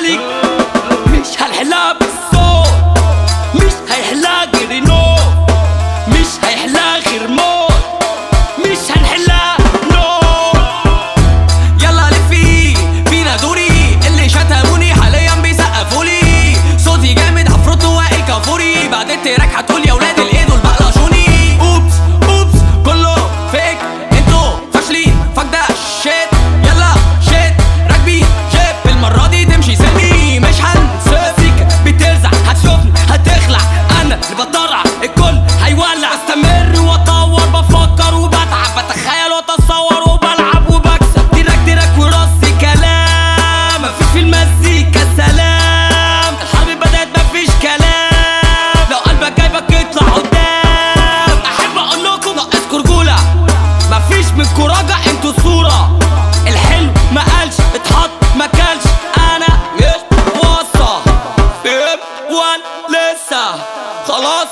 عليك مش هنحلها بالصوت، مش هيحلها غير نور، مش هيحلها غير موت، مش هنحلها نور. يلا لفي فينا دوري، اللي شتموني حاليا بيسقفولي، صوتي جامد هفرط واقي كافوري، بعد التراك هتقول يا ولاد الايه دول بقلشوني. اوبس اوبس كله فيك، انتوا فاشلين فاك ده شيت، يلا شيت راكبين جيب، المرة دي تمشي سلمي مش هنسيك، بترزع هتشوفني هتخلع، انا اللي بطرع الكل هيولع، استمر واطور بفكر وبتعب، بتخيل واتصور وبلعب وبكسب، تراك ورصي كلام، مفيش في المزيكا سلام، الحرب بدأت مفيش كلام، لو قلبك جايبك اطلع قدام، احب اقول لكم ناقصكوا رجولة، مفيش منكوا راجع انتوا صورة، الحلو ما قالش اتحط ما كلش، انا مش وصى فهم ولا لسه خلاص